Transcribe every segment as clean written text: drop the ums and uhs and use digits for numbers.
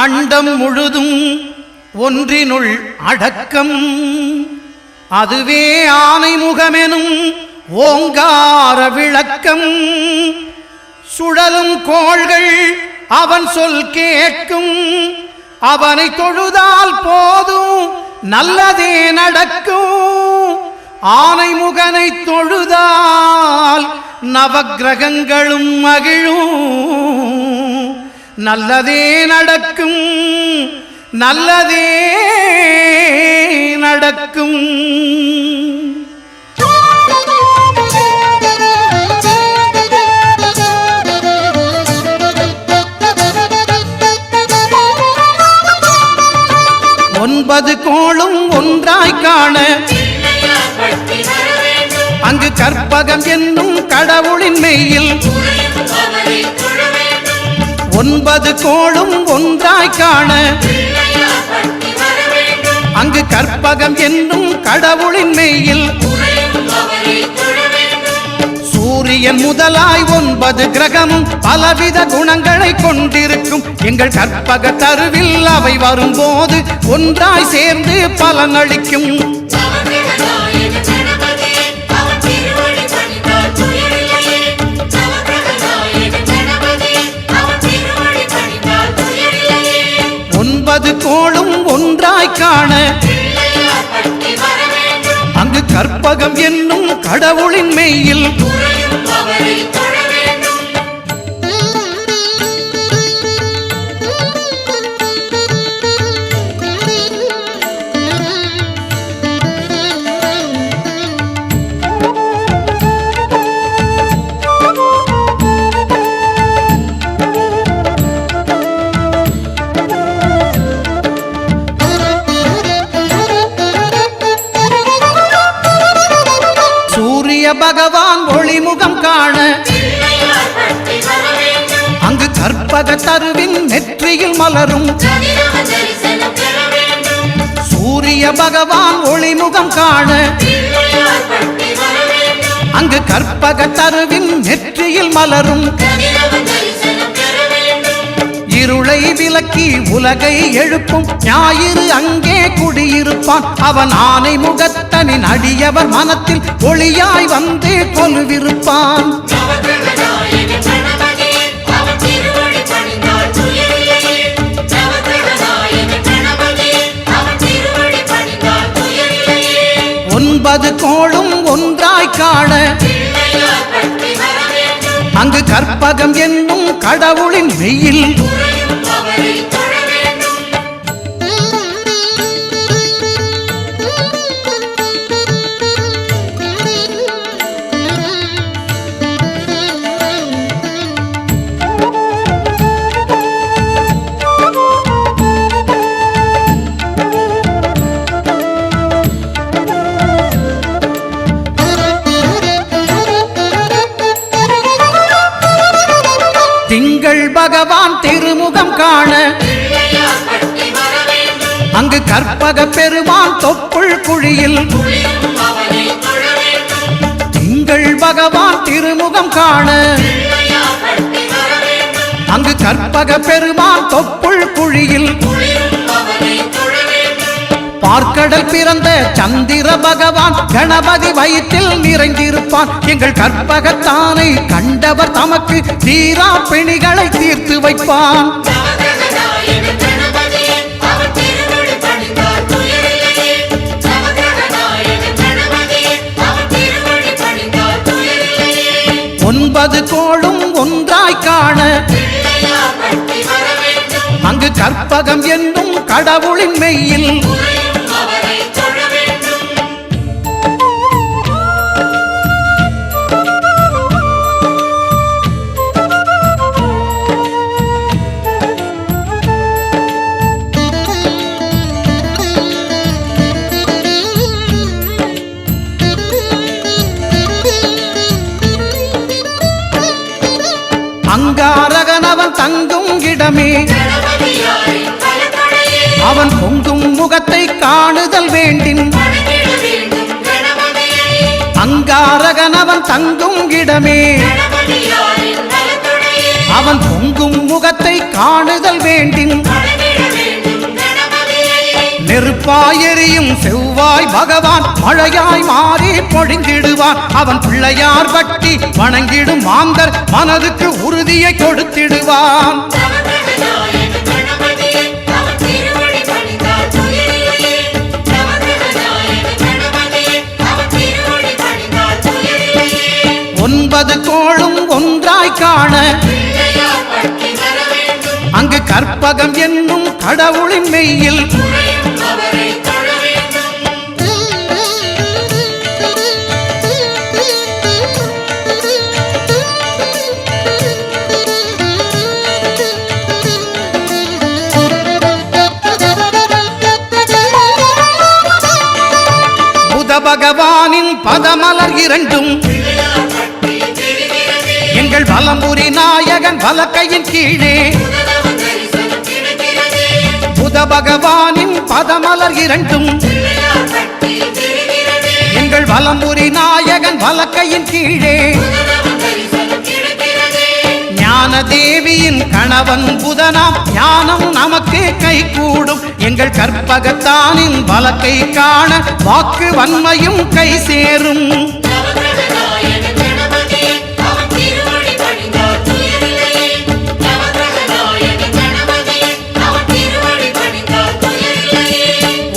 அண்டம் முழுதும் ஒன்றினுள் அடக்கம் அதுவே ஆனை முகமெனும் ஓங்கார விளக்கம் சுழலும் கோள்கள் அவன் சொல் கேட்கும் அவனை தொழுதால் போதும் நல்லதே நடக்கும் ஆனை முகனை தொழுதால் நவக்கிரகங்களும் மகிழும் நல்லதே நடக்கும் நல்லதே நடக்கும் ஒன்பது கோளும் ஒன்றாய் காண அங்கு கற்பகம் என்னும் கடவுளின் மெய்யில் ஒன்பது கோளும் ஒன்றாய் காண அங்கு கற்பகம் என்னும் கடவுளின் மெய்யில் சூரியன் முதலாய் 9 கிரகமும் பலவித குணங்களை கொண்டிருக்கும் எங்கள் கற்பக தருவில் அவை வரும்போது ஒன்றாய் சேர்ந்து பலனளிக்கும் ஒன்பது கோளும் ஒன்றாய் காண அங்கு கற்பகம் என்னும் கடவுளின் மெய்யில் பகவான் ஒளிமுகம் காண அங்கு கற்பக தருவின் நெற்றியில் மலரும் சூரிய பகவான் ஒளிமுகம் காண அங்கு கற்பக தருவின் நெற்றியில் மலரும் இருளை விலக்கி உலகை எழுப்பும் ஞாயிறு அங்கே குடியிருப்பான் அவன் ஆனை முகத்தனின் அடியவர் மனத்தில் ஒளியாய் வந்து கொலுவிருப்பான் ஒன்பது கோளும் ஒன்றாய் காண அங்கு கற்பகம் என்னும் கடவுளின் மெய்யில் திங்கள் பகவான் திருமுகம் காண அங்கு கற்பக பெருமான் தொப்புள் குழியில் திங்கள் பகவான் திருமுகம் காண அங்கு கற்பக பெருமான் தொப்புள் குழியில் பார்க்கடல் பிறந்த சந்திர பகவான் கணபதி வயிற்றில் நிறைந்திருப்பான் எங்கள் கற்பகத்தானை கண்டவர் தமக்கு தீரா பிணிகளை தீர்த்து வைப்பான் ஒன்பது கோளும் ஒன்றாய் காண அங்கு கற்பகம் என்னும் கடவுளின் மெய்யில் அங்காரகனவன் தங்கும் இடமே அவன் பொங்கும் முகத்தை காணுதல் வேண்டின் அங்காரகனவன் தங்கும் இடமே அவன் பொங்கும் முகத்தை காணுதல் வேண்டின் நெருப்பாய் எரியும் செவ்வாய் பகவான் மழையாய் மாறி பொழிந்திடுவான். அவன் பிள்ளையார் பட்டி வணங்கிடும் மாந்தர் மனதுக்கு உறுதியை கொடுத்திடுவான். ஒன்பது கோளும் ஒன்றாய் காண அங்கு கற்பகம் என்னும் கடவுளின் மெய்யில் புத பகவானின் பதமலர் இரண்டும் எங்கள் வலம்புரி நாயகன் வலக்கையின் கீழே புத பகவானின் பதமலர் இரண்டும் எங்கள் வலம்புரி நாயகன் வலக்கையின் கீழே ஞான தேவியின் கணவன் புதனாம் ஞானம் நமக்கு கை கூடும். எங்கள் கற்பகத்தானின் வலக்கை காண வாக்கு வன்மையும் கை சேரும்.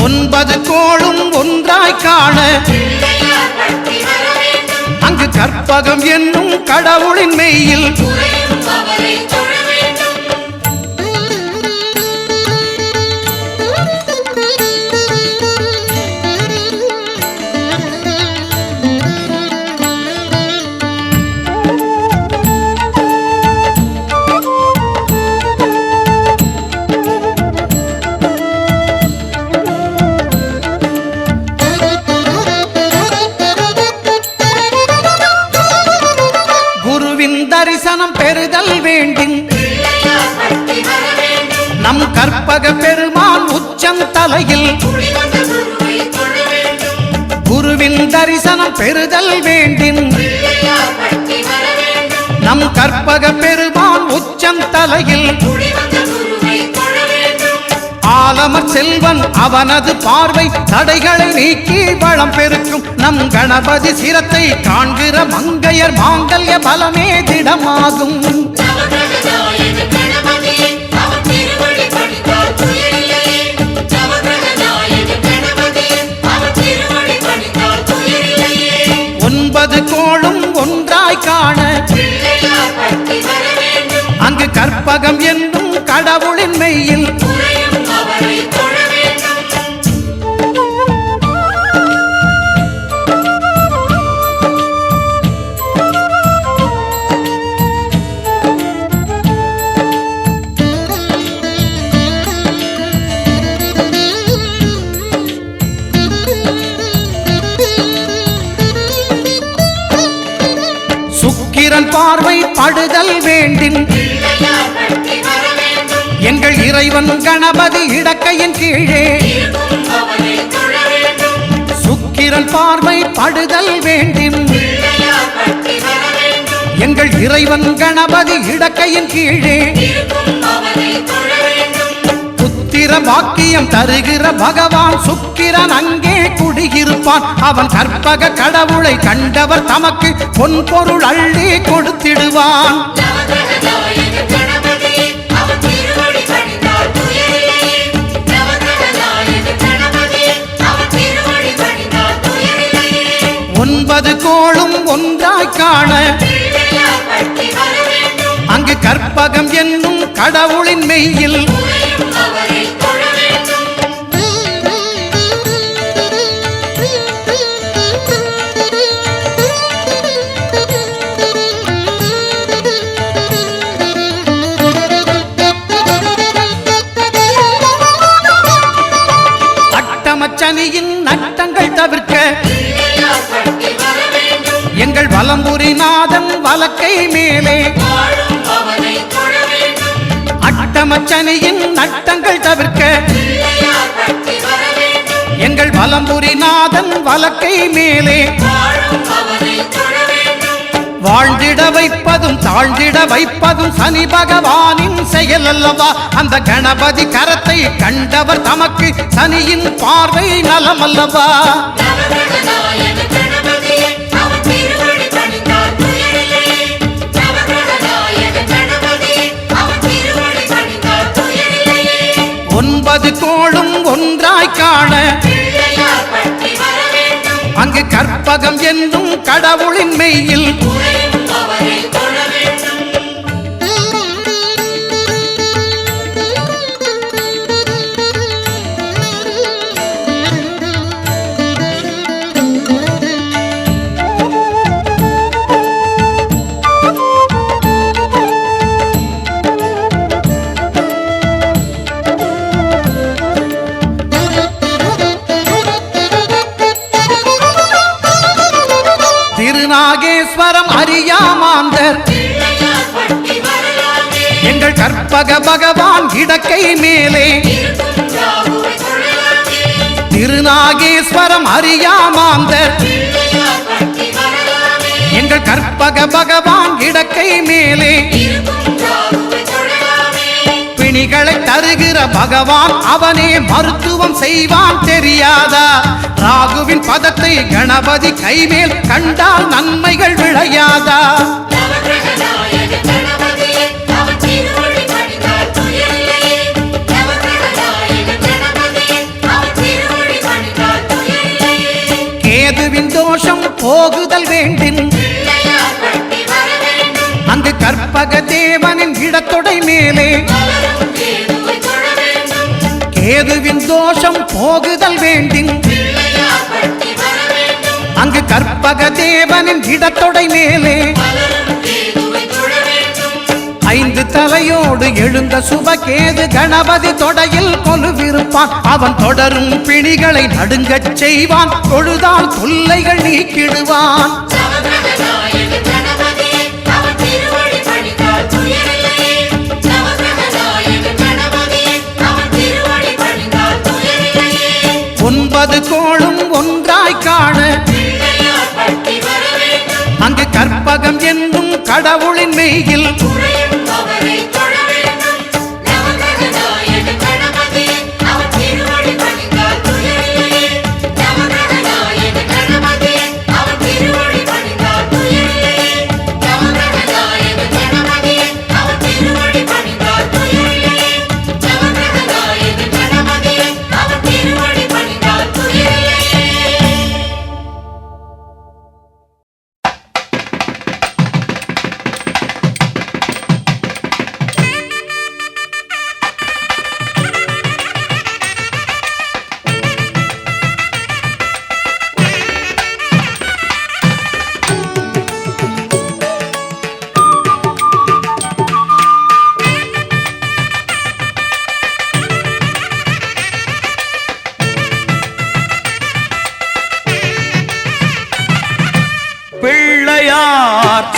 ஒன்பது கோளும் ஒன்றாய் காண அங்கு கற்பகம் என்னும் கடவுளின் மெய்யில் தரிசனம் பெறுதல் வேண்டின் நம் கற்பக பெருமான் உச்சந்தலையில் குருவின் தரிசனம் பெறுதல் வேண்டின் நம் கற்பக பெருமான் உச்சந்தலையில் ஆலமர் செல்வன் அவனது பார்வை தடைகளை நீக்கி வளம் பெருக்கும். நம் கணபதி சிரத்தை காண்கிற மங்கையர் மாங்கல்ய பலமே திடமாகும். ஒன்பது கோளும் ஒன்றாய் காண அங்கு கற்பகம் என்னும் கடவுளின் மெய்யில் சுக்கிரன் பார்வை படுதல் வேண்டின் எங்கள் இறைவன் கணபதி இடக்கையின் கீழே சுக்கிரன் பார்வை படுதல் வேண்டின் எங்கள் இறைவன் கணபதி இடக்கையின் கீழே புத்திர வாக்கியம் தருகிற பகவான் சுக்கிரன் அங்கே குடியிருப்பான். அவன் கற்பக கடவுளை கண்டவர் தமக்கு பொன் பொருள் அள்ளி கொடுத்திடுவான். ஒன்பது கோளும் ஒன்றாய் காண அங்கு கற்பகம் என்னும் கடவுளின் மெய்யில் அட்டமச்சனியின் நட்டங்கள் தவிர்க்க எங்கள் வலம்புரி நாதன் வலக்கை மேலே அட்டமச்சனியின் நட்டங்கள் தவிர்க்க எங்கள் வலம்புரி நாதன் வலக்கை மேலே வாழ்ந்திட வைப்பதும் தாழ்ந்திட வைப்பதும் சனி பகவானின் செயல் அல்லவா? அந்த கணபதி கரத்தை கண்டவர் தமக்கு சனியின் பார்வை நலம் அல்லவா? ஒன்பது கோளும் ஒன்றாய் காண அங்கு கற்பகம் என்னும் கடவுளின் மெய்யில் திருநாகேஸ்வரம் அறியாமாந்தர் எங்கள் கற்பக பகவான் இடக்கை மேலே திருநாகேஸ்வரம் அறியாமாந்தர் எங்கள் கற்பக பகவான் இடக்கை மேலே பிணிகளை தருகிற பகவான் அவனே மருத்துவம் செய்வான் தெரியாதா? ராகுவின் பதத்தை கணபதி கைமேல் கண்டால் நன்மைகள் விளையாதா? கேதுவின் தோஷம் போகுதல் வேண்டின் அங்கு கற்பக தேவனின் இடத்தொடை மேலே கேதுவின் தோஷம் போகுதல் வேண்டின் அங்கு கற்பக தேவனின் இடத்தொடை மேலே ஐந்து தலையோடு எழுந்த சுபகேது கணபதி தொடையில் கொலுவிருப்பான். அவன் தொடரும் பிணிகளை நடுங்கச் செய்வான். தொழுதால் தொல்லைகள் நீக்கிடுவான். ஒன்பது கோளும் ஒன்றாய் காண அங்கு கற்பகம் என்னும் கடவுளின் மெய்யில்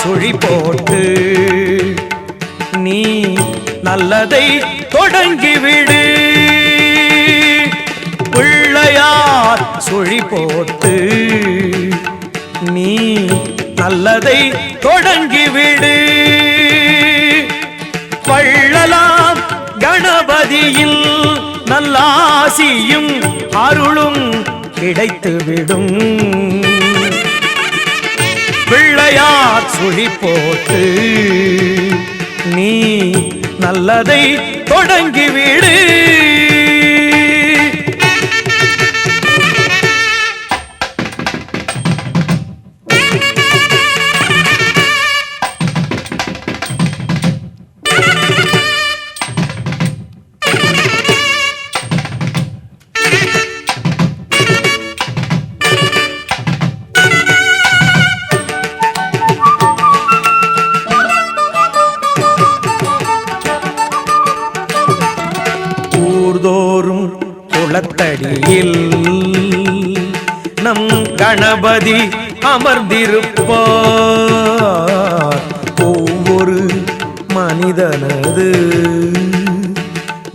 சுழி போட்டு நீ நல்லதை தொடங்கிவிடு. பிள்ளையார் சுழி போட்டு நீ நல்லதை தொடங்கிவிடு. வள்ளலாம் கணபதியில் நல்லாசியும் அருளும் கிடைத்துவிடும். பிள்ளையார் சுழி போட்டு நீ நல்லதை தொடங்கிவிடு. ஊர்தோறும் குளத்தடியில் நம் கணபதி அமர்ந்திருப்பார். ஒவ்வொரு மனிதனது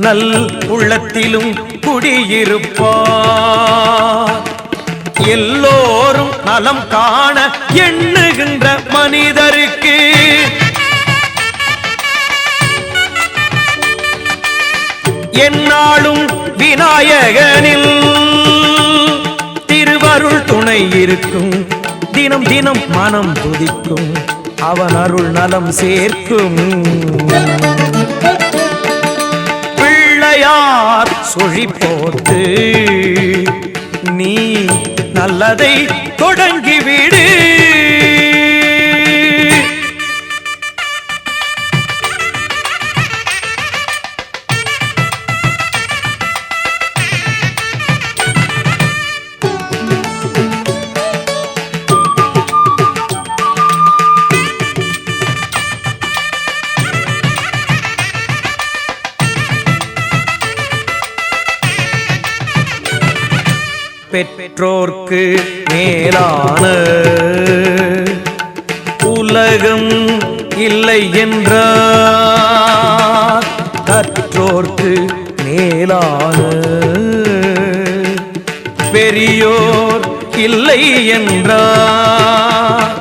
நல் உள்ளத்திலும் குடியிருப்பார். எல்லோரும் நலம் காண எண்ணுகின்ற மனிதரே என்னாலும் விநாயகனில் திருவருள் துணை இருக்கும். தினம் தினம் மனம் துதிக்கும். அவன் அருள் நலம் சேர்க்கும். பிள்ளையார் சுழி போட்டு நீ நல்லதை தொடங்கிவிடு. பெற்றோர்க்கு மேலான உலகம் இல்லை என்றார். கற்றோர்க்கு மேலான பெரியோர் இல்லை என்றார்.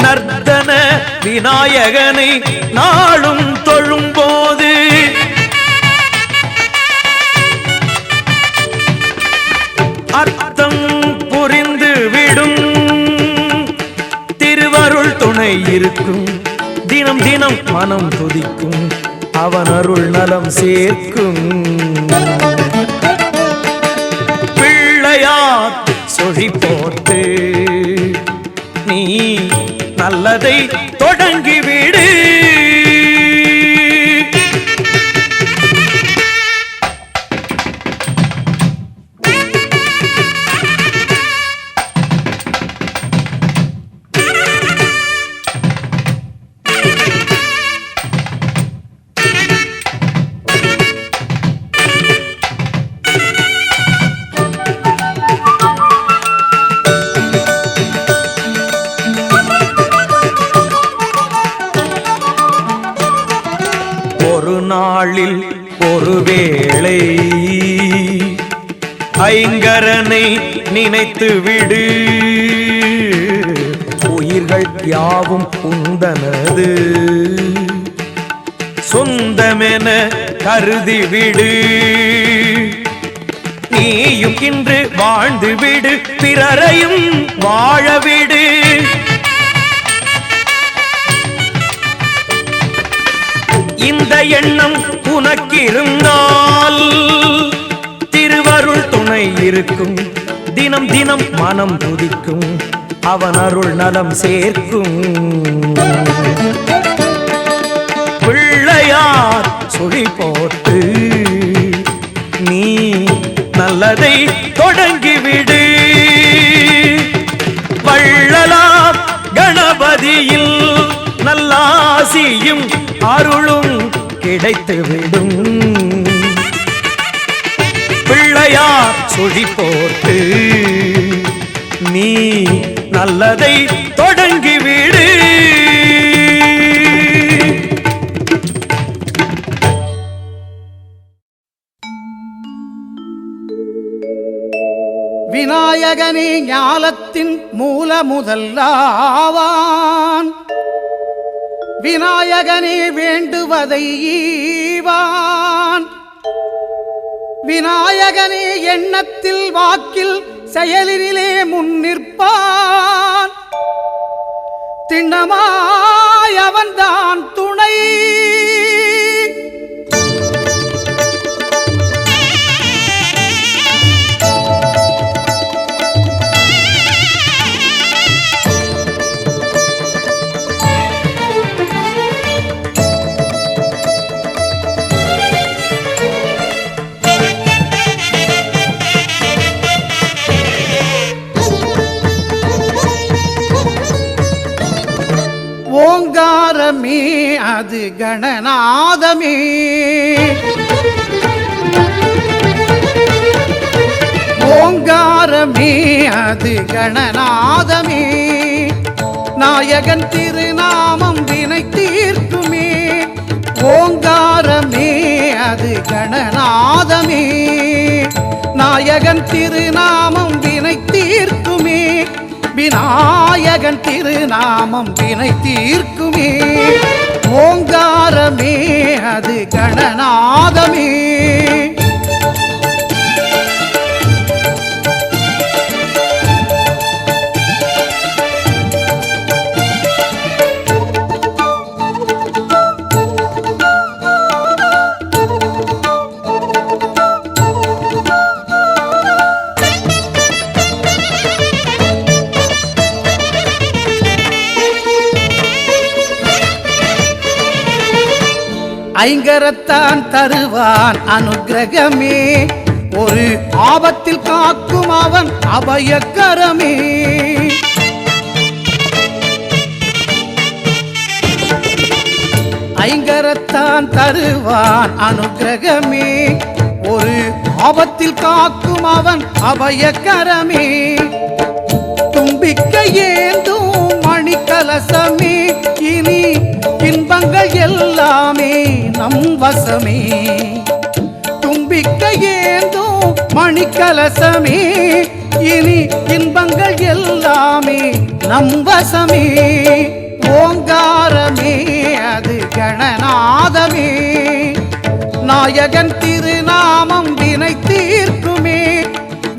நர்த்தன விநாயகனை நாளும் தொழும்போது அர்த்தம் புரிந்து விடும். திருவருள் துணை இருக்கும். தினம் தினம் மனம் துதிக்கும். அவன் அருள் நலம் சேர்க்கும். பிள்ளையார் சுழி போட்டு நீ நல்லதை தொடங்கிவிடு. நாளில் ஒருவேளை ஐங்கரனை நினைத்து விடு. உயிர்கள் யாவும் உந்தனது சொந்தமென கருதி விடு. நீயும் இன்று வாழ்ந்து விடு. பிறரையும் வாழவிடு. இந்த எண்ணம் உனக்கிருந்தால் திருவருள் துணை இருக்கும். தினம் தினம் மனம் துதிக்கும். அவன் அருள் நலம் சேர்க்கும். பிள்ளையார் சுழி போட்டு நீ நல்லதை தொடங்கிவிடு. வள்ளலார் கணபதியில் நல்லாசியும் அருளும் கிடைத்துவிடும். பிள்ளையார் சுழி போட்டு நீ நல்லதை தொடங்கிவிடு. விநாயகனே ஞாலத்தின் மூல முதல்லாவான். விநாயகனே வேண்டுவதை ஈவான். விநாயகனே எண்ணத்தில் வாக்கில் செயலிலே முன்னிற்பான். திண்ணமாய் அவன்தான் துணை. ஓங்காரமே அது கணநாதமே. ஓங்காரமே அது கணநாதமே. நாயகன் திருநாமம் வினை தீர்க்குமே. ஓங்காரமே அது கணநாதமே. நாயகன் திருநாமம் வினை தீர்க்குமே. விநாயகன் திருநாமம் வினை தீர்க்குமே. ஓங்காரமே அது கணநாதமே. ஐங்கரத்தான் தருவான் அனுக்கிரகமே, ஒரு ஆபத்தில் காக்கும் அவன் அபயக்கரமே. ஐங்கரத்தான் தருவான் அனுக்கிரகமே, ஒரு ஆபத்தில் காக்கும் அவன் அபயக்கரமே. தும்பிக்கை ஏந்தும் மணிக்கலசமே, இனி இன்பங்கள் எல்லாமே நம் வசமே. தும்பிக்கை ஏந்தும் மணிக்கலசமே, இனி இன்பங்கள் எல்லாமே நம் வசமே. ஓங்காரமே அது கணநாதமே, நாயகன் திருநாமம் வினை தீர்க்குமே.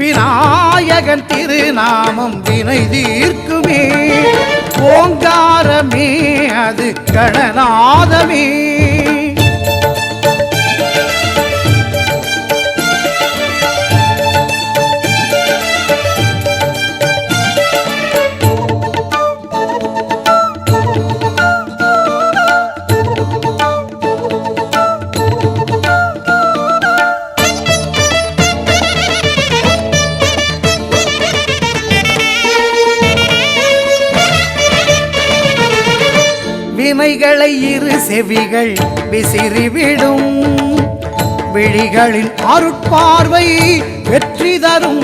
விநாயகன் திருநாமம் வினை தீர்க்குமே. ஓங்காரமே அது கணநாதமே. வினைகளை இரு செவிகள் விசிறிவிடும், விழிகளின் அருட்பார்வை வெற்றி தரும்.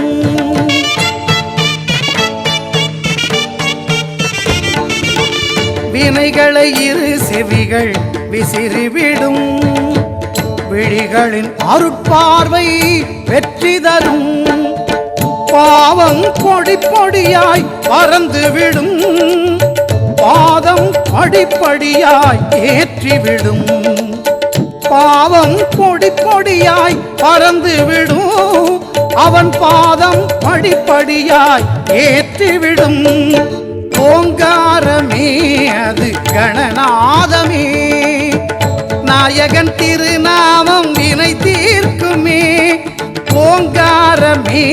வினைகளை இரு செவிகள் விசிறிவிடும், விழிகளின் அருட்பார்வை வெற்றி தரும். பாவம் பொடி பொடியாய் பறந்துவிடும், பாதம் படிப்படியாய் ஏற்றிவிடும். பாவம் பொடி பொடியாய் பறந்துவிடும், அவன் பாதம் படிப்படியாய் ஏற்றிவிடும். ஓங்காரமே அது கணநாதமே, நாயகன் திருநாமம் வினை தீர்க்குமே. ஓங்காரமே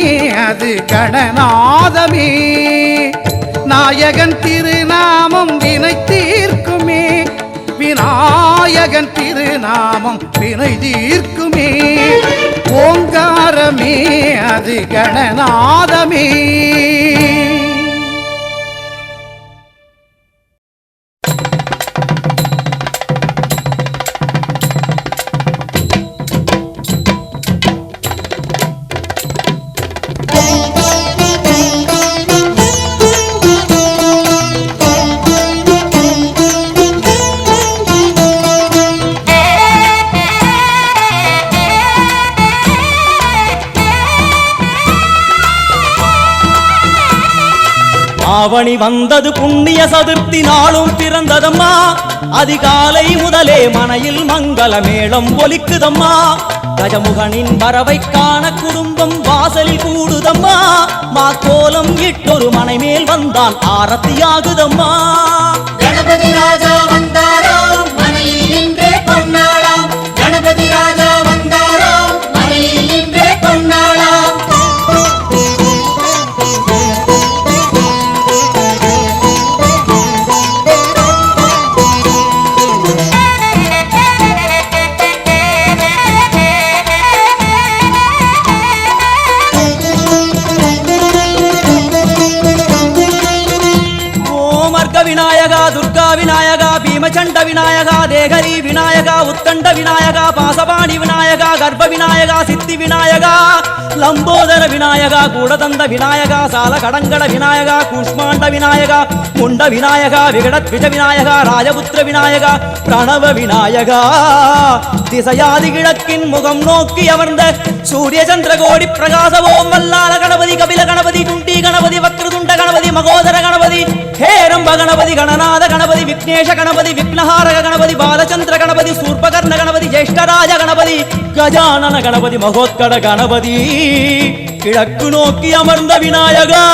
அது கணநாதமே, நாயகன் திருநாமம் வினை தீர்க்குமே. விநாயகன் திருநாமம் வினை தீர்க்குமே. ஓங்காரமே அது கணநாதமே. ஆவணி வந்தது புண்ணிய சதுர்த்தி நாளும் பிறந்ததம்மா, அதிகாலை முதலே மனையில் மங்கள மேளம் ஒலிக்குதம்மா. கஜமுகனின் வரவை காண குடும்பம் வாசலில் கூடுதம்மா, மாக்கோலம் இட்டொரு மனை மேல் வந்தான் ஆரத்தியாகுதம்மா. கணபதி ராஜா வந்தாராம் மனையில் நின்றே பொன்னாளாம், கணபதி ராஜா வந்தாராம் மனையில் நின்றே பொன்னாளாம். விநாயகா, துர்கா விநாயகா, பீமச்சண்ட விநாயகா, தேகரி விநாயகா, உத்தண்ட விநாயகா, பாசபாணி விநாயகா, கர்ப்ப விநாயகா, சித்தி விநாயகா, லம்போதர விநாயகா, கூடதந்த விநாயகா, சால கடங்கட விநாயகா, கூஷ்மாண்ட விநாயகா, முண்ட விநாயகா, விகடத்விஜ விநாயகா, ராஜபுத்திர விநாயகா, பிரணவ விநாயகா. திசையாதி கிழக்கின் முகம் நோக்கி அமர்ந்த சூரிய சந்திர கோடி பிரகாசவோம் வல்லால கணபதி, கபில கணபதி, துண்டி கணபதி, வக்ரதுண்ட கணபதி, மகோதர கணபதி, ஹேரம்ப கணபதி கணநாத கணபதி விக்னேஷ கணபதி விக்னஹாரக கணபதி பாலச்சந்திர கணபதி சூர்பகர்ண கணபதி ஜேஷ்டராஜ கணபதி கஜானன கணபதி மகோத்கட கணபதி கிழக்கு நோக்கி அமர்ந்த விநாயகா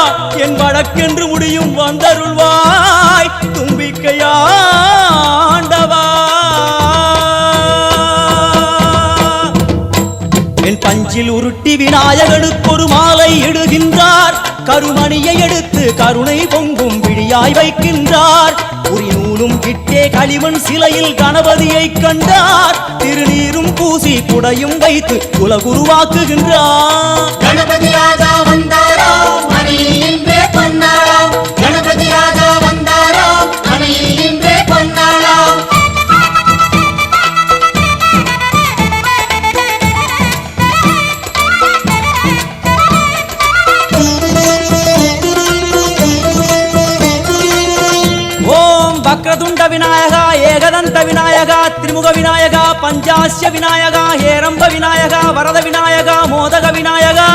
என் வழக்கென்று முடியும் வந்தருள்வாய் தும்பிக்கையாண்டவா என் பஞ்சில் உருட்டி விநாயகனுக்கு ஒரு மாலை இடுகின்றார் கருமணியை எடுத்து கருணை பொங்கும் விழியாய் வைக்கின்றார் உரி நூலும் கிட்டே களிமண் சிலையில் கணபதியை கண்டார் திருநீரும் பூசி குடையும் வைத்து குலகுருவாக்குகின்றார் கணபதி ராஜா வந்தாராம் மனையில் இன்றே பொன்னாளாம் கணபதி ராஜா வந்தாராம் மனையில் இன்றே பொன்னாளாம் வக்ரதுண்ட விநாயகா ஏகதந்த விநாயகா திரிமுக விநாயகா பஞ்சாஸ்ய விநாயகா ஹேரம்ப விநாயகா வரத விநாயகா மோதக விநாயகா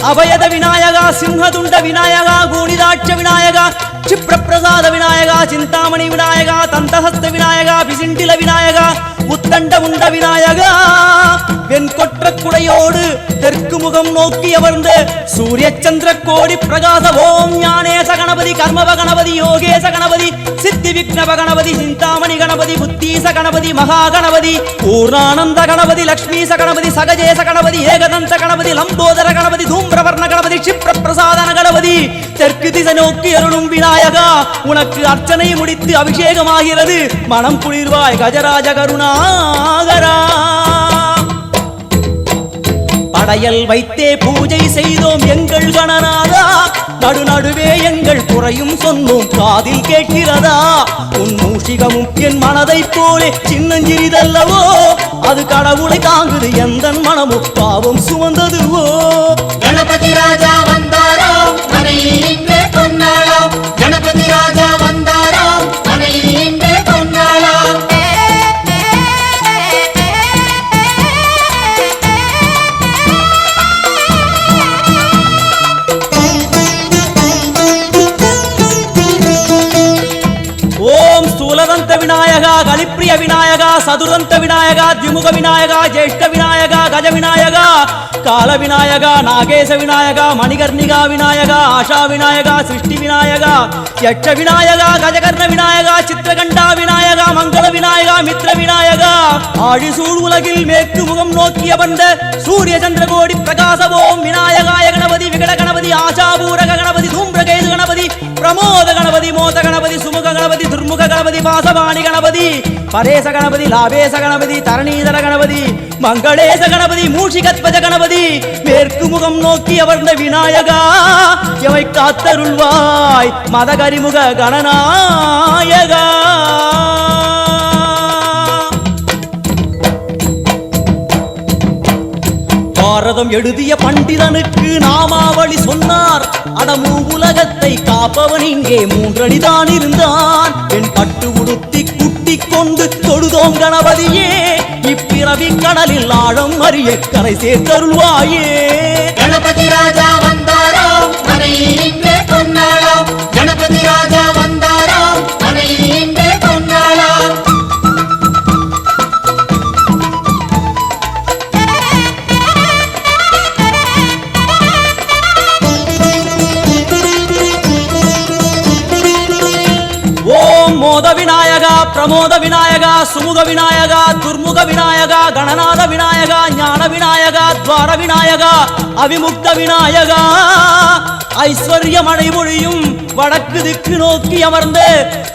அபயத விநாயகா சிம்ஹதுண்ட விநாயகா கூணிதாட்ச விநாயகா क्षिप्रप्रसाद विनायका चिंतामणि विनायका तंतहस्त विनायका विसिंडिल विनायका உத்தண்ட உண்ட விநாயகா வெண்கொற்ற குடையோடு தெற்கு முகம் நோக்கி அமர்ந்த சூரிய சந்திர கோடி பிரகாச ஓம் ஞானேச கணபதி கர்மவ கணபதி யோகேச கணபதி சித்தி விக்னவ கணபதி சிந்தாமணி கணபதி புத்தீச கணபதி மகா கணபதி பூர்ணானந்த கணபதி லக்ஷ்மீச கணபதி சகஜேச கணபதி ஏகதந்த கணபதி லம்போதர கணபதி தூம்பிரவர்ண கணபதி क्षिप्र பிரசாதன கணபதி தெற்கு திசை நோக்கி அருளும் விநாயகா உனக்கு அர்ச்சனை முடித்து அபிஷேகமாகிறது மனம் குளிர்வாய் கஜராஜ கருணாகரா படையல் வைத்தே பூஜை செய்தோம் எங்கள் கணநாதா நடுநடுவே எங்கள் குறையும் சொன்னோம் காதில் கேட்கிறதா உன் மூஷிகமும் என் மனதை போலே சின்னஞ்சிறிதல்லவோ அது கடவுளை தாங்குது எந்த மனமும் பாவம் சுமந்ததுவோ கணபதி ராஜா வந்தாராம் மனையில் இன்றே பொன்னாளாம் கணபதி ராஜா வந்தாராம் மனையில் இன்றே பொன்னாளாம் ஓம் ஸ்தூலதந்த விநாயகா கலிப்பிரிய விநாயகா சதுரந்த விநாயகா திமுக விநாயகா ஜேஷ்ட விநாயகா கஜ விநாயகா கால விநாயகா நாகேச விநாயகா மணிகர்ணிகா விநாயகா ஆஷா விநாயகா சிருஷ்டி விநாயகா யட்ச விநாயகா கஜகர்ண விநாயகா சித்திரகண்டா விநாயகா மங்கள விநாயகா மித்ர விநாயகா ஆழிசூழ் உலகில் மேற்கு முகம் நோக்கிய வந்த சூரிய சந்திர கோடி பிரகாச ஓம் விநாயகாய கணபதி விகட கணபதி ஆசாபூரக கணபதி தூம்பிரகேது கணபதி பிரமோத கணபதி மோத கணபதி சுமுக கணபதி துர்முக கணபதி வாசவாணி கணபதி பரேச கணபதி லாபேச கணபதி தரணீதர கணபதி மங்களேச கணபதி மூஷிகத்வஜ கணபதி மேற்கு முகம் நோக்கி அமர்ந்த விநாயகா எவை காத்தருள்வாய் மதகரிமுக கணநாயகா பாரதம் எழுதிய பண்டிதனுக்கு நாமாவளி சொன்னார் அடமூ உலகத்தை காப்பவன் இங்கே மூன்றடிதான் இருந்தான் என் பட்டு உடுத்தி குட்டி கொண்டு தொழுதோம் கணபதியே இப்பிறவி கடலில் ஆழம் அறிய கரை சேர்த்தருள்வாயே கணபதி ராஜா வந்தாராம் மனையில் இன்றே பொன்னாளாம் கணபதி ராஜா வந்தாராம் மனையில் இன்றே பொன்னாளாம் மோத விநாயகா பிரமோத விநாயகா சுமுக விநாயகா துர்முக விநாயகா கணநாத விநாயகா ஞான விநாயகா துவார விநாயகா அவிமுக்த விநாயகா ஐஸ்வர்ய மழை மொழியும் வடக்கு திக்கு நோக்கி அமர்ந்த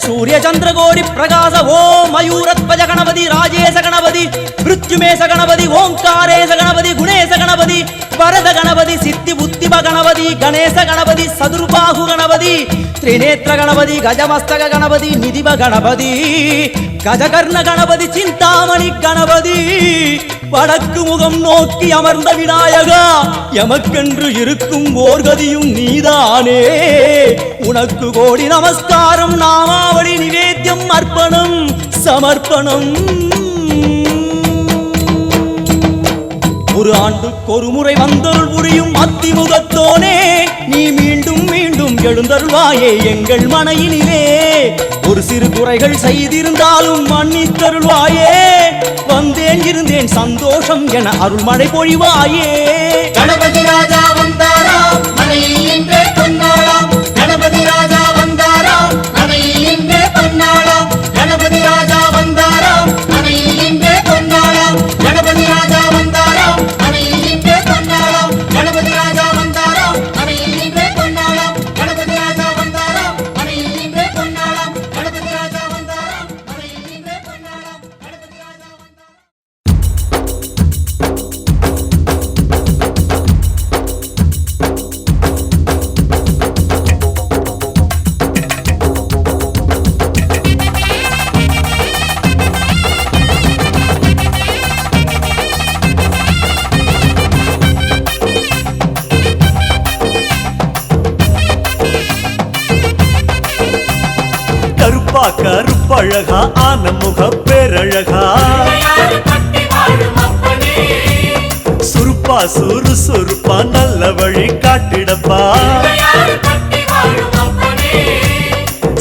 சூரிய சந்திரகோடி பிரகாச ஓம் மயூரத்வஜ கணபதி ராஜேச கணபதி மிருத்யுமேச கணபதி ஓங்காரேச கணபதி குணேச கணபதி வரத கணபதி சித்தி புத்திப கணபதி கணேச கணபதி சதுர்பாகு கணபதி திரிநேத்திர கணபதி கஜமஸ்தக கணபதி நிதிப கணபதி கஜகர்ண கணபதி சிந்தாமணி கணபதி வடக்கு முகம் நோக்கி அமர்ந்த விநாயகா எமக்கென்று இருக்கும் ஓர்கதியும் நீதானே உனக்கு கோடி நமஸ்காரம் நாமாவளி நிவேத்தியம் அர்ப்பணம் சமர்ப்பணம் ஒரு ஆண்டுக்கு ஒரு முறை வந்தருள் புரியும் அத்திமுகத்தோனே நீ மீண்டும் மீண்டும் எழுந்தருள்வாயே எங்கள் மனையினிலே ஒரு சிறு குறைகள் செய்திருந்தாலும் மன்னித்தருள்வாயே. வந்தேன் இருந்தேன் சந்தோஷம் என அருள்மழை பொழிவாயே. கணபதி ராஜா வந்தாராம் மனையில் இன்றே பொன்னாளாம். கணபதி ராஜா வந்தாராம் மனையில் இன்றே பொன்னாளாம். கணபதி ராஜா வந்தாராம் மனையில் இன்றே பொன்னாளாம். கணபதி ராஜா வந்தாராம் மனையில் இன்றே பொன்னாளாம். கணபதி ராஜா வந்தாராம் மனையில் இன்றே பொன்னாளாம். கணபதி ராஜா வந்தாராம் மனையில் இன்றே பொன்னாளாம். கணபதி ராஜா வந்தாராம் மனையில் இன்றே பொன்னாளாம். கணபதி ராஜா வந்தாராம். கருப்பா கருப்பழகா ஆனமுக பேரழகா சுருப்பா சுறுசுறுப்பா நல்ல வழி காட்டிடப்பா.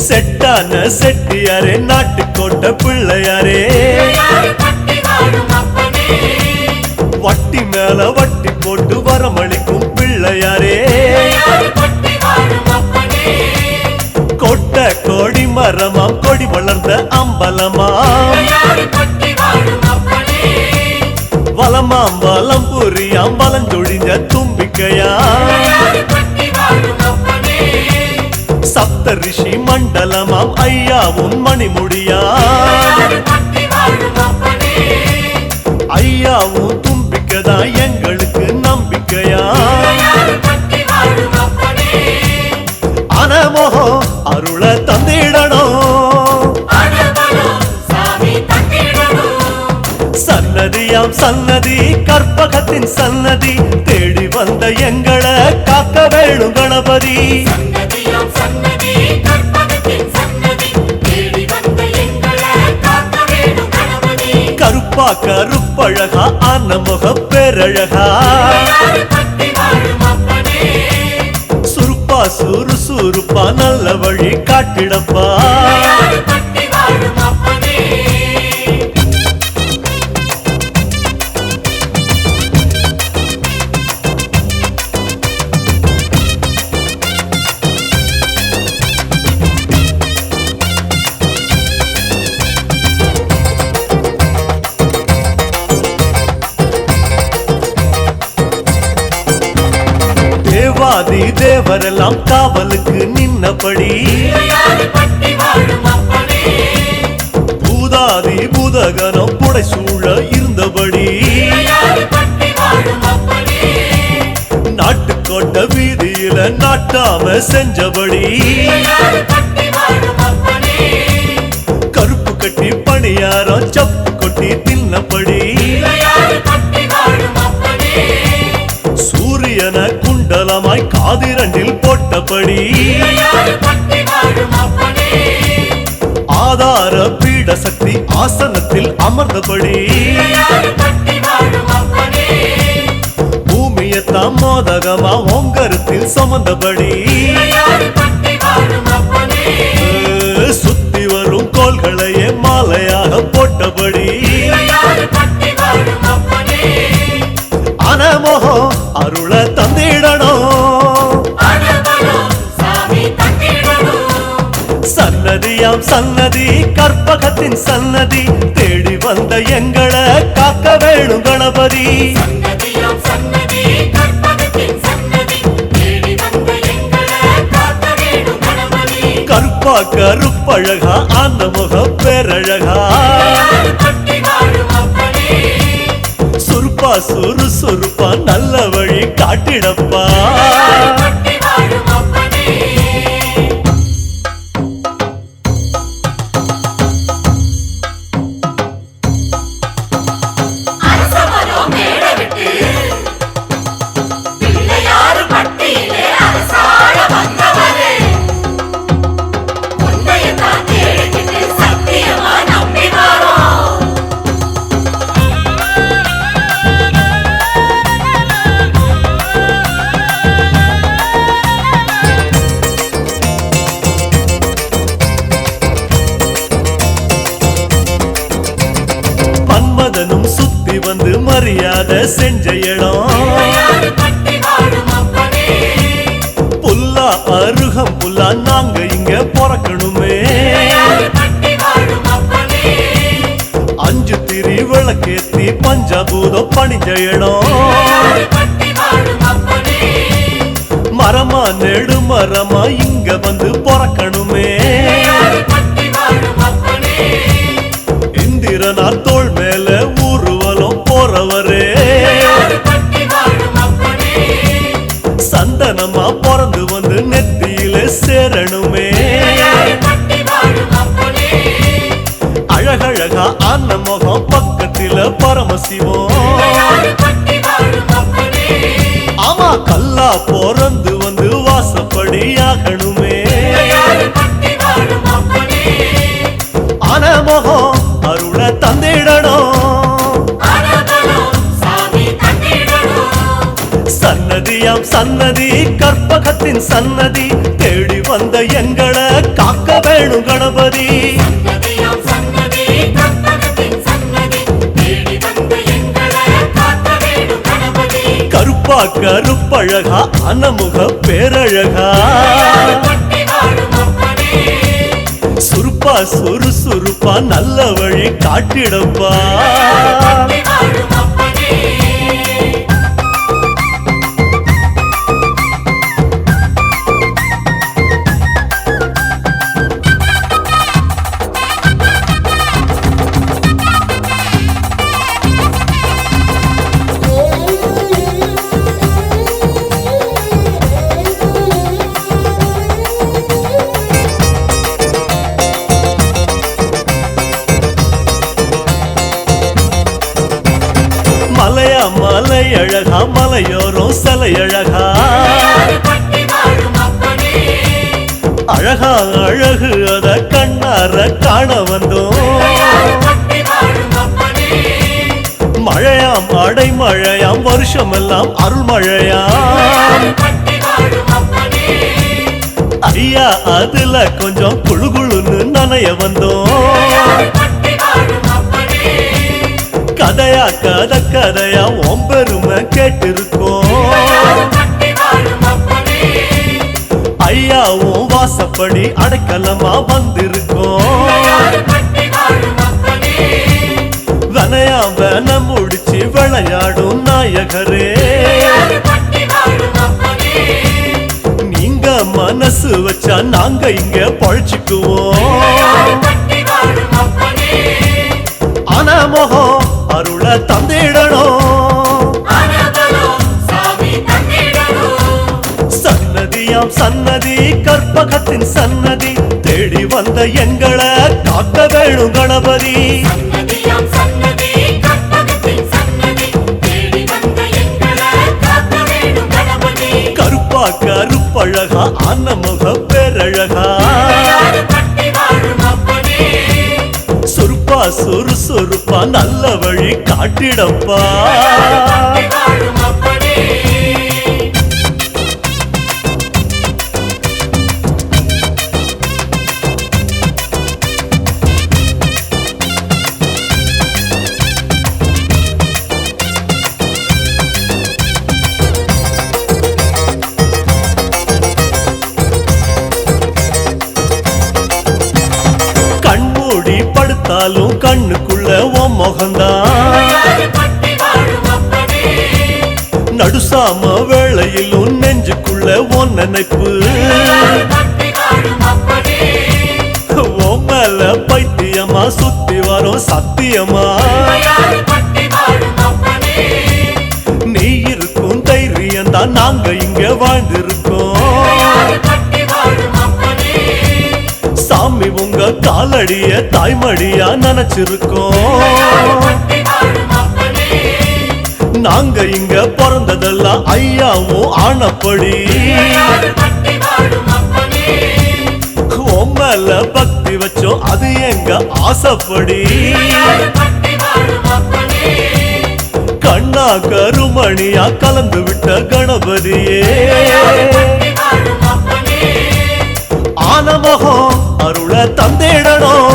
செட்டான செட்டியாரே நாட்டுக்கோட்டை பிள்ளையாரே வட்டி மேல வட்டி போட்டு வரமளிக்கும் பிள்ளையாரே கொட்ட கோடி மரமாம் கொடி வளர்ந்த அம்பலமாம் வலமாம் வலம் புரியாம் வலஞ்சொழிஞ்ச தும்பிக்கையாம் சப்த ரிஷி மண்டலமாம் ஐயாவும் மணிமுடியாம் ஐயாவும் தும்பிக்கைதான் எங்களுக்கு நம்பிக்கையாம் அனமோகம் அருள தந்திடணும் சன்னதியாம் சன்னதி கற்பகத்தின் சன்னதி தேடி வந்த எங்களை காக்க வேணும் கணபதி. கருப்பா கருப்பழகா ஆனமுக பேரழகா சுருப்பா சுறுசுறுப்பா நல்ல வழி காட்டிடப்பா. தேவாதி தேவரெல்லாம் காவலுக்கு நின்னபடி பூதாதி பூதகனம் புடைசூழ இருந்தபடி நாட்டுக்கோட்டை வீதியில நாட்டாம செஞ்சபடி கருப்பு கட்டி பணியாரம் சப்பு கொட்டி தின்னபடி சூரியன குண்டலமாய் காதிரண்டில் போட்டபடி ஆதார பீட சக்தி ஆசனத்தில் அமர்ந்தபடி பூமியத்தாம் மோதகமா ஓங்கரத்தில் சுமந்தபடி சுத்தி வரும் கோள்களையே மாலையாக போட்டபடி அனமோகம் அருள தந்திடணும் சன்னதியாம் சன்னதி கற்பகத்தின் சன்னதி தேடி வந்த எங்களை காக்க வேணும் கணபதி. கருப்பா கருப்பழகா ஆனமுக பேரழகா சுருப்பா சுறுசுறுப்பா நல்ல வழி காட்டிடப்பா. மரியாதை செஞ்ச இடம் புல்லா அருகம் புல்லா நாங்க இங்க பிறக்கணுமே அஞ்சு திரி விளக்கேத்தி பஞ்சபூதம் பணிஞ்ச இடம் மரமா நெடு மரமா இங்க வந்து பிறக்கணுமே இந்திரனார் தோள் மேல ஊர்வலம் போறவரே சந்தனமா பிறந்து வந்து நெத்தியில சேரணுமே அழகழகா ஆன முகம் பக்கத்தில பரமசிவம் ஆமா கல்லா பிறந்து வந்து வாசப்படி ஆகணுமே ஆன முகம் அருள தந்திடணும் சன்னதியாம் சன்னதி கற்பகத்தின் சன்னதி தேடி வந்த எங்களை காக்க வேணும் கணபதி கருப்பா கருப்பழகா அனமுக பேரழகா சுருப்பா சுறுசுறுப்பா நல்ல வழி காட்டிடப்பா மலை அழகா மலையோரம் சிலை அழகா அழகா அழகு அத கண்ணார காண வந்தோம் மழையாம் அடைமழையாம் வருஷமெல்லாம் அருள் மழையாம் ஐயா அதுல கொஞ்சம் குழு குழுன்னு நனைய வந்தோம் கதையா கதையா ஒம்பெருமை கேட்டிருக்கோம் ஐயாவும் வாசப்படி அடைக்கலமா வந்திருக்கோம் வனையா வன முடிச்சு விளையாடும் நாயகரே நீங்க மனசு வச்சா நாங்க இங்க பழிச்சுக்குவோம் ஆனா முகம் அருள தந்திடணும் சன்னதியாம் சன்னதி கற்பகத்தின் சன்னதி தேடி வந்த எங்களை காக்க வேணும் கணபதி கருப்பா கருப்பழகா அன்னமுக பேரழகா சுருப்பா சுறுசுறுப்பா நல்ல வழி காட்டிடப்பா கண்மூடி படுத்தாலும் கண்ணுக்குள்ள உன் முகந்தான் நடுசாம வேளையிலும் நெஞ்சுக்குள்ள உன் நினைப்பு உன் மேல பைத்தியமா சுத்தி வரும் சத்தியமா நீ இருக்கும் தைரியம் தான் நாங்க இங்க வாழ்ந்திருக்கோம் சாமி உங்க காலடிய தாய்மடியா நினைச்சிருக்கோம் நாங்க இங்க பிறந்ததெல்லாம் ஐயாவும் ஆனப்படி மேல பக்தி வச்சோம் அது எங்க ஆசைப்படி கண்ணா கருமணியா கலந்து விட்ட கணபதியே ஆனமகம் அருள தந்திடணும்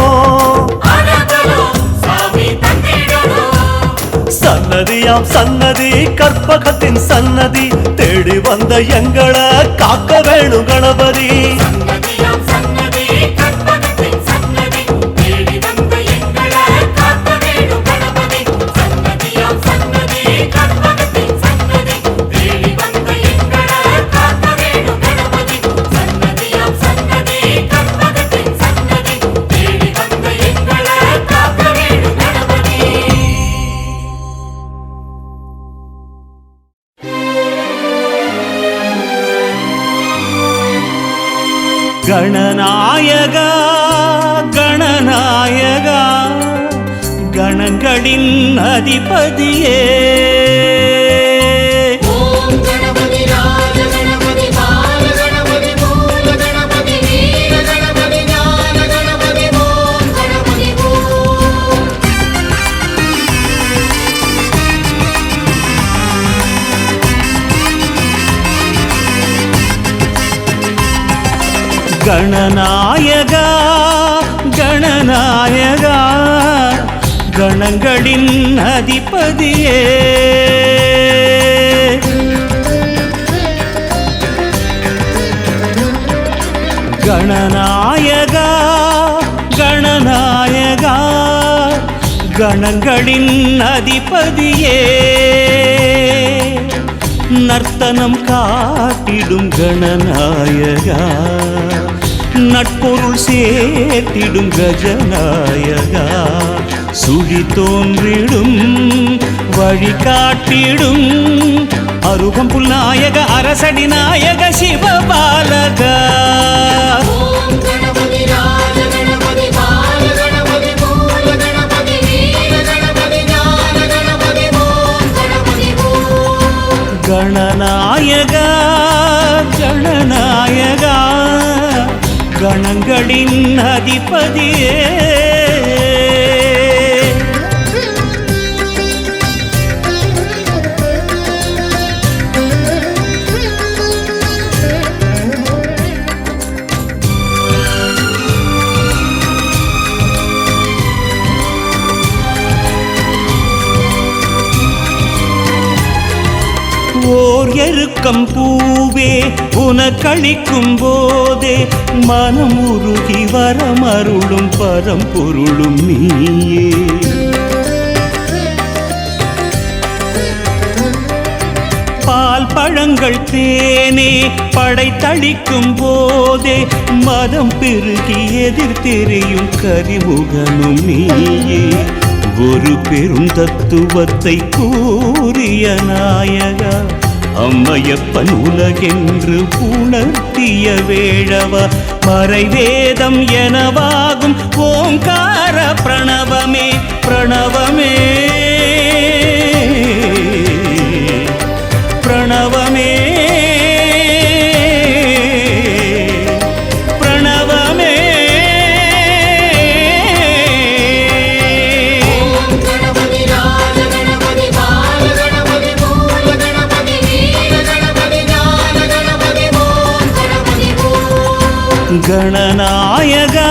சன்னதியா சன்னதியாம் சன்னதி கற்பகத்தின் சன்னதி தேடி வந்த எங்களை காக்க வேணும் கணபதி. சன்னதியாம் சன்னதி கற்பகத்தின் சன்னதி தேடி வந்த எங்களை காக்க வேணும் கணபதி. சன்னதியாம் சன்னதி கற்பகத்தின் சன்னதி தேடி வந்த எங்களை காக்க வேணும் கணபதி. சன்னதியாம் சன்னதி கற்பகத்தின் சன்னதி தேடி வந்த எங்களை காக்க வேணும் கணபதி. கணநாயகா கணநாயகா கணங்களின் அதிபதியே ஓம் கணபதி ராஜ கணபதி பால கணபதி மூல கணபதி வீர கணபதி ஞான கணபதி ஓம் கணபதி ஓம். கணநாயகா கணநாயகா கணங்களின் அதிபதியே கணநாயகா கணநாயகா கணங்களின் அதிபதியே நர்த்தனம் காட்டிடும் கணநாயகா நட்பொருள் சேர்த்திடும் கஜநாயகா சுழி தோன்றிடும் வழி காட்டிடும் அருகம்புல் நாயக அரசடி நாயக சிவபாலகா ஓம் கணபதி ராஜ கணபதி பால கணபதி மூல கணபதி வீர கணபதி ஞான கணபதி ஓம் கணபதி ஓம். கணநாயகா கணநாயகா கணங்களின் அதிபதியே ஓர் எருக்கம் பூவே உனக்களிக்கும் போதே மனம் உருகி வரமருளும் பரம்பொருளும் நீயே பால் பழங்கள் தேனே படைத்தளிக்கும் போதே மதம் பெருகி எதிர்த்தெறியும் கரிமுகனும் நீயே ஒரு பெரும் தத்துவத்தை கூறிய நாயகா அம்மையப்பன் உலகென்று உணர்த்திய வேழவா மறைவேதம் எனவாகும் ஓங்கார பிரணவமே பிரணவமே பிரணவமே பிரணவமே ஓம் கணபதி ராஜ கணபதி பால கணபதி மூல கணபதி வீர கணபதி ஞான கணபதி ஓம் கணபதி ஓம். கணநாயகா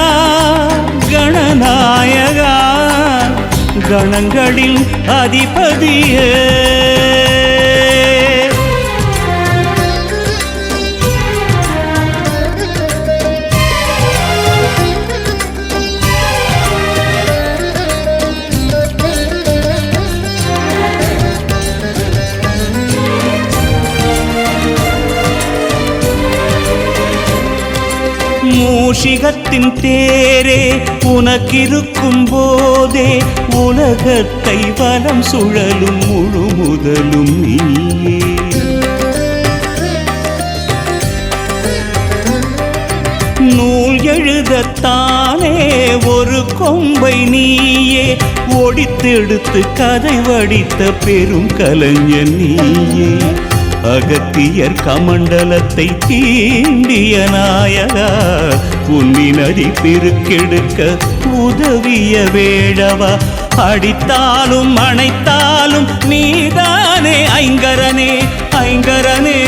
கணநாயகா கணங்களின் அதிபதியே மூஷிகத்தின் தேரே உனக்கிருக்கும் போதே உலகத்தை வலம் சுழலும் முழு முதலும் நீயே நூல் எழுதத்தானே ஒரு கொம்பை நீயே ஒடித்தெடுத்து கதை வடித்த பெரும் கலைஞன் நீயே அகத்தியர் கமண்டலத்தை தீண்டிய நாயகா உன்னினடி பெருக்கெடுக்க உதவிய வேழவா அடித்தாலும் அணைத்தாலும் நீதானே ஐங்கரனே ஐங்கரனே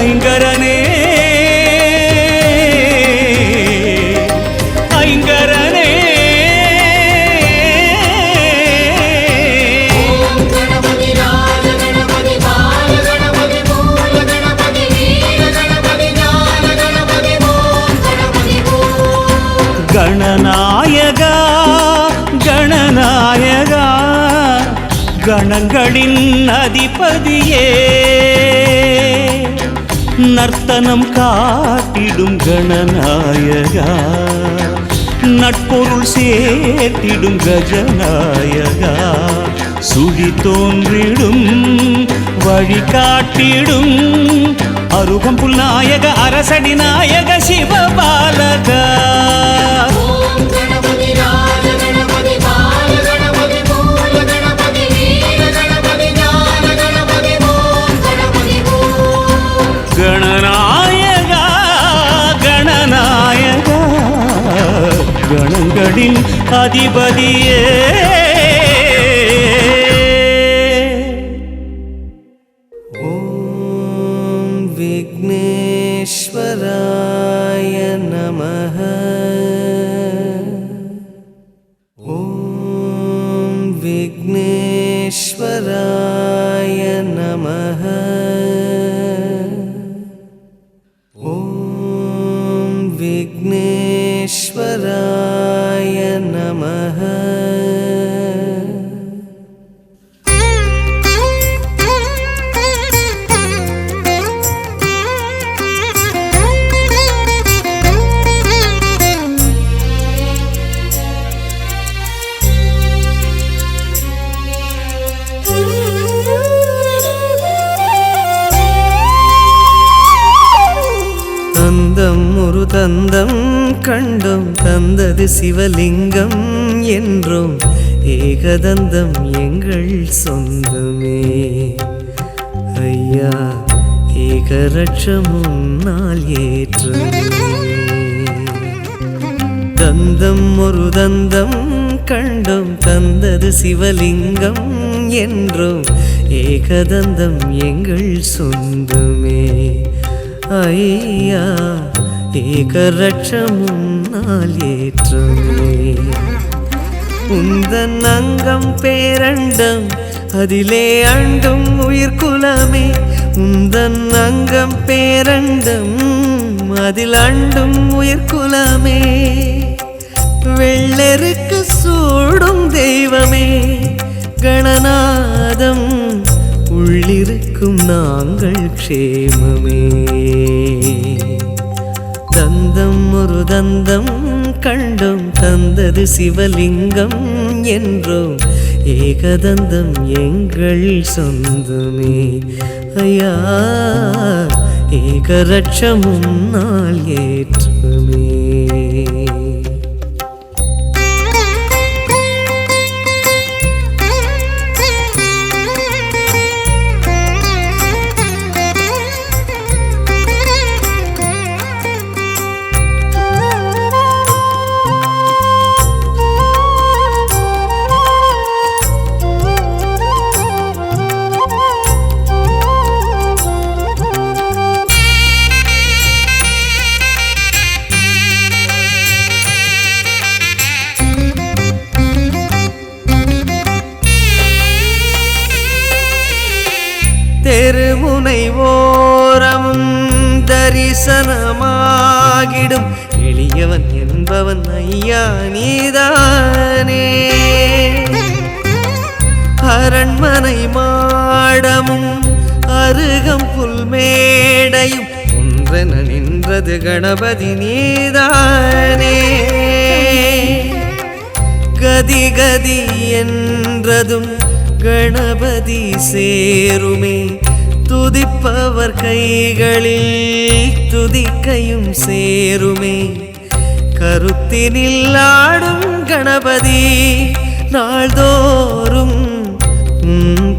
ஐங்கரனே ஐங்கரனே கணங்களின் அதிபதியே நர்த்தனம் காட்டிடும் கணநாயகா நட்பொருள் சேர்த்திடும் கஜநாயகா சுழி தோன்றிடும் வழி காட்டிடும் அருகம்புல் நாயக அரசடி நாயக சிவபாலகா ஓம் கணபதி ராஜ கணபதி பால கணபதி மூல கணபதி வீர கணபதி ஞான கணபதி ஓம் கணபதி ஓம் கணநாயகா கணநாயகா கணங்களின் அதிபதியே ஓம் விக்னேஸ்வராய நமஹ ஓம் விக்னேஸ்வராய நமஹ ஓம் விக்னேஸ்வராய நமஹ தந்தம் ஒரு தந்தம் கண்டும் தந்தது சிவலிங்கம் என்றும் ஏகதந்தம் எங்கள் சொந்தமே ஐயா ஏகரட்சமும் நாள் ஏற்றமே தந்தம் ஒரு தந்தம் கண்டும் தந்தது சிவலிங்கம் என்றும் ஏகதந்தம் எங்கள் சொந்தமே ஐயா ஏகரட்சமும் நாள் ஏற்றமே உந்தன் அங்கம் பேரண்டம் அதிலே அண்டும் உயிர்குலமே உந்தன் அங்கம் பேரண்டம் அதில் அண்டும் உயிர்குலமே வெள்ளெருக்கு சூடும் தெய்வமே கணநாதம் உள்ளிருக்கும் நாங்கள் க்ஷேமமே தந்தம் ஒரு தந்தம் கண்டும் தந்தது சிவலிங்கம் என்றும் ஏகதந்தம் எங்கள் சொந்தமே ஐயா ஏகரட்சமும் நாள் ஏற்றமே தெருமுனை ஓரமும் தரிசனமாகிடும் எளியவன் என்பவன் ஐயா நீதானே அரண்மனை மாடமும் அருகம் புல்மேடையும் ஒன்றென நின்றது கணபதி நீதானே கதி கதி என்றதும் கணபதி சேருமே துதிப்பவர் கைகளில் துதிக்கையும் சேருமே கருத்தினில் ஆடும் கணபதி நாள்தோறும்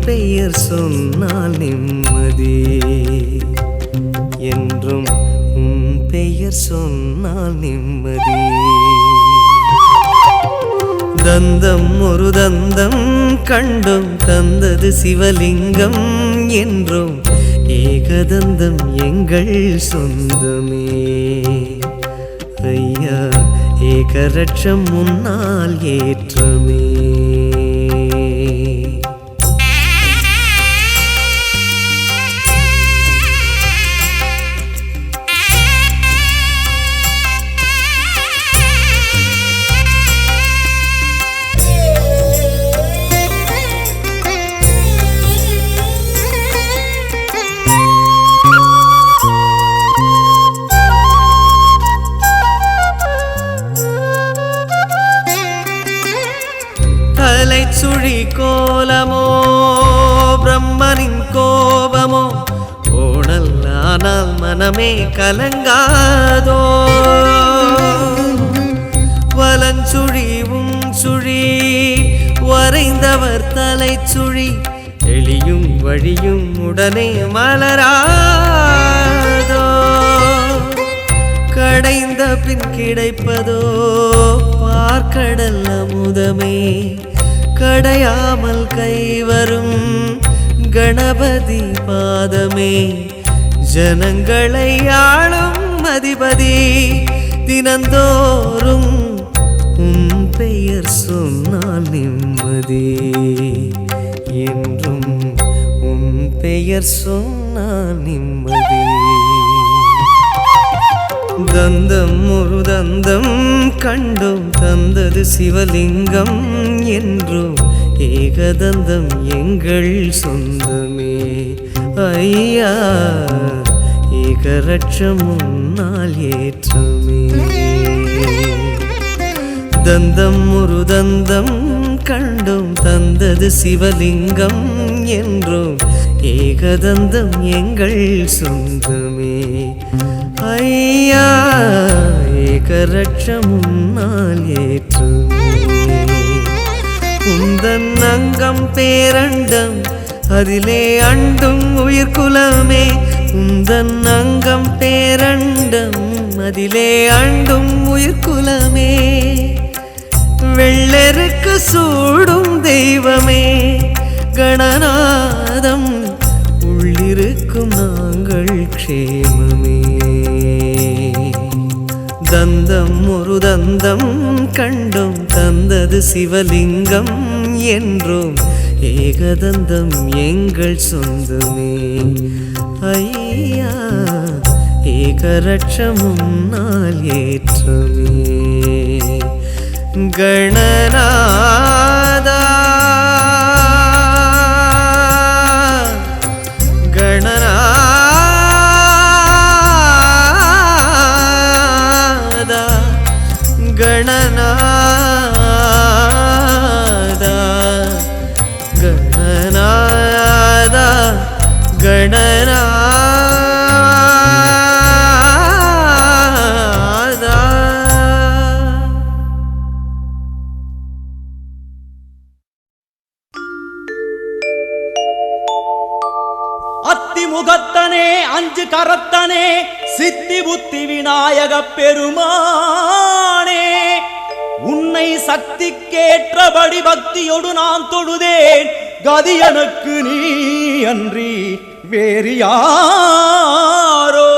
பெயர் சொன்னால் நிம்மதி என்றும் பெயர் சொன்னால் நிம்மதி தந்தம் ஒரு தந்தம் கண்டும் தந்தது சிவலிங்கம் என்றும் ஏகதந்தம் எங்கள் சொந்தமே ஐயா ஏகரட்சம் முன்னால் ஏற்றமே கோலமோ பிரம்மனின் கோபமோ ஓணல்லானால் மனமே கலங்காதோ வலஞ்சுழிவும் சுழி வரைந்தவர் தலை சுழி எளியும் வழியும் உடனே மலராதோ கடைந்த பின் கிடைப்பதோ பார்க்கடல் அமுதமே கடையாமல் கைவரும் கணபதி பாதமே ஜனங்களை ஆளும் அதிபதி தினந்தோறும் உன் பெயர் சொன்னால் நிம்மதி என்றும் உன் பெயர் சொன்னால் நிம்மதி தந்தம் ஒரு தந்தம் கண்டும் தந்தது சிவலிங்கம் என்றும் ஏகதந்தம் எங்கள் சொந்தமே ஐயா ஏகரட்சம் முன்னால் ஏற்றமே தந்தம் ஒரு தந்தம் கண்டும் தந்தது சிவலிங்கம் என்றும் ஏகதந்தம் எங்கள் சொந்தமே ஐயா ஏகரட்சம் முன்னால் ஏற்றுமே உந்தன் அங்கம் பேரண்டம் அதிலே அண்டும் உயிர்குலமே உந்தன் அங்கம் பேரண்டம் அதிலே அண்டும் உயிர்குலமே வெள்ளெருக்கு சூடும் தெய்வமே கணநாதம் உள்ளிருக்கும் நாங்கள் க்ஷேமமே தந்தம் ஒரு தந்தம் கண்டும் தந்தது சிவலிங்கம் என்றும் ஏகதந்தம் எங்கள் சொந்தமே ஐயா ஏகரட்சம் முன்னால் ஏற்றமே கணநாதா கணநாதா கணநாதா கணநாதா அத்திமுகத்தனே அஞ்சு கரத்தனே சித்தி புத்தி விநாயக பெருமானே உன்னை சக்திக்கேற்றபடி பக்தியோடு நான் தொழுதேன் கதி எனக்கு நீ அன்றி வேறு யாரோ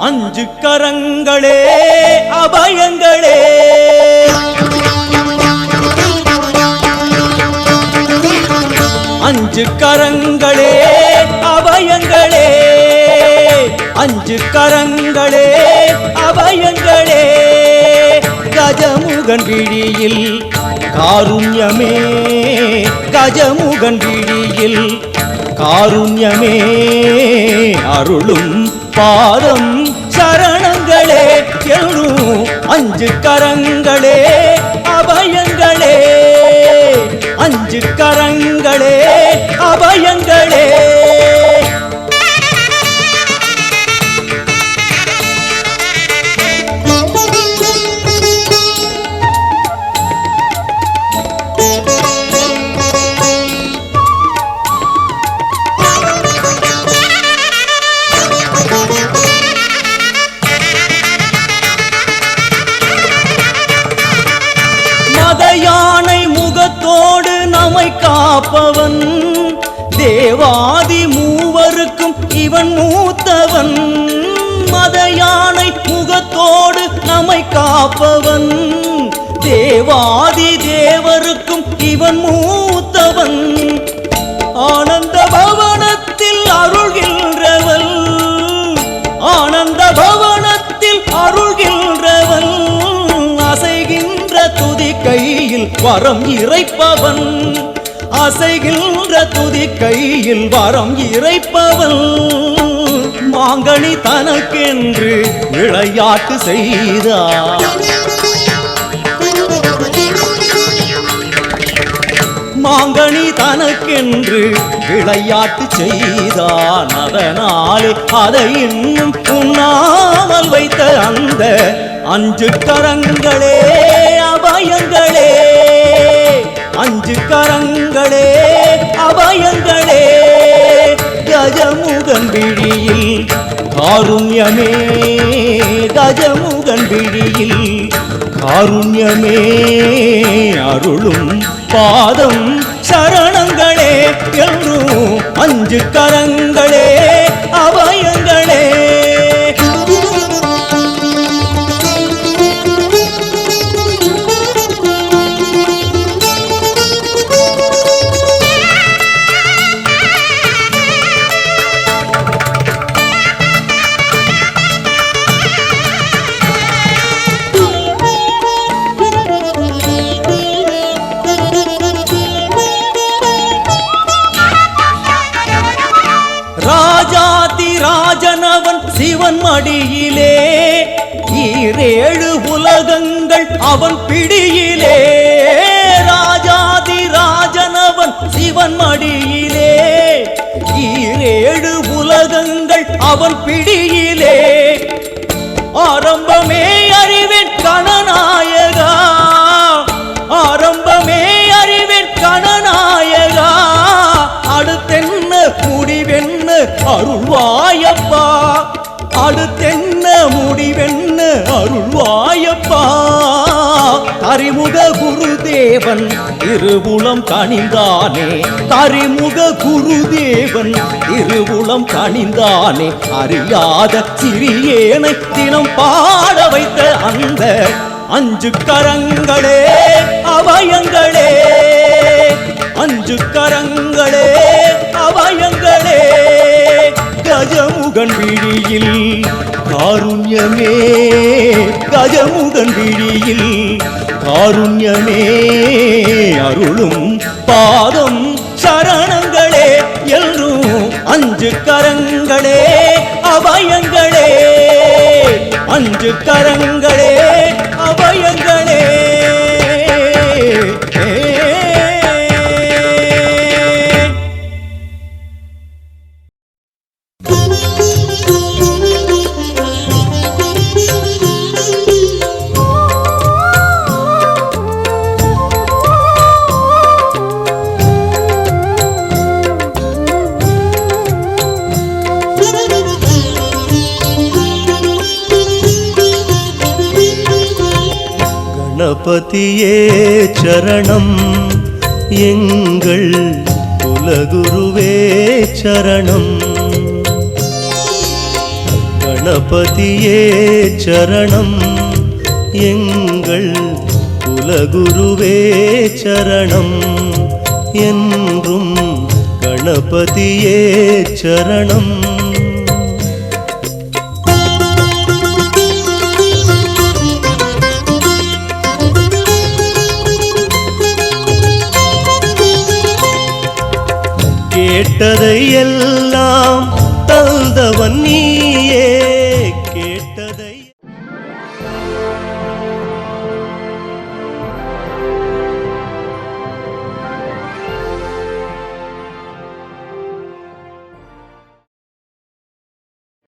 அஞ்சு கரங்களே அபயங்களே அஞ்சு கரங்களே அபயங்களே அஞ்சு கரங்களே அபயங்களே கஜமுகன் விழியில் காருண்யமே கஜமுகன் விழியில் காருண்யமே அருளும் பாதம் சரணங்களே எழும் அஞ்சு கரங்களே அபயங்களே அஞ்சு கரங்களே அபயங்களே காப்பவன் தேவாதி மூவருக்கும் இவன் மூத்தவன் மத யானை முகத்தோடு நம்மை காப்பவன் தேவாதி தேவருக்கும் இவன் மூத்தவன் ஆனந்த பவனத்தில் அருள்கின்றவன் ஆனந்த பவனத்தில் அருள்கின்றவன் வரம் இறைப்பவன், அசைகின்ற துதி கையில் வரம் இறைப்பவன். மாங்கனி தனக்கென்று விளையாட்டு செய்தார், மாங்கனி தனக்கென்று விளையாட்டு செய்தான். அதனாலே அதை இன்னும் உண்ணாமல் வைத்த அந்த 5 கரங்களே அபயங்களே, 5 கரங்களே அபயங்களே. கஜமுகன் விழியில் காருண்யமே, கஜமுகன் விழியில் காருண்யமே அருளும் பாதம் சரணங்களே என்றும் 5 கரங்களே அபயங்களே. ராஜனவன் சிவன் மடியிலே, 7 உலகங்கள் அவன் பிடியிலே. ராஜாதி ராஜனவன் சிவன் மடியிலே, 7 உலகங்கள் அவன் பிடியிலே. ஆரம்பமே அறிவேன் கணநாயகா, ஆரம்பமே அறிவேன் கணநாயகா. அடுத்தென்ன முடிவென்ன அருள்வாயப்பா, அடுத்தென்ன முடிவென்ன அருள்வாயப்பா. தரிமுக குருதேவன் திருவுளம் கனிந்தானே, தரிமுக குருதேவன் திருவுளம் கனிந்தானே. அறியாத சிறியேனை தினம் பாட வைத்த அந்த 5 கரங்களே அபயங்களே, 5 கரங்களே அபயங்களே. கஜமுகன் விழியில் காருண்யமே, கஜமுகன் விழியில் காருண்யமே அருளும் பாதம் சரணங்களே என்றும் 5 கரங்களே அபயங்களே, 5 கரங்களே அபயங்களே. கணபதியே சரணம், எங்கள் குலகுருவே சரணம். கணபதியே சரணம், எங்கள் குலகுருவே சரணம். என்றும் கணபதியே சரணம். கேட்டதை எல்லாம் தந்தவன் நீயே, கேட்டதை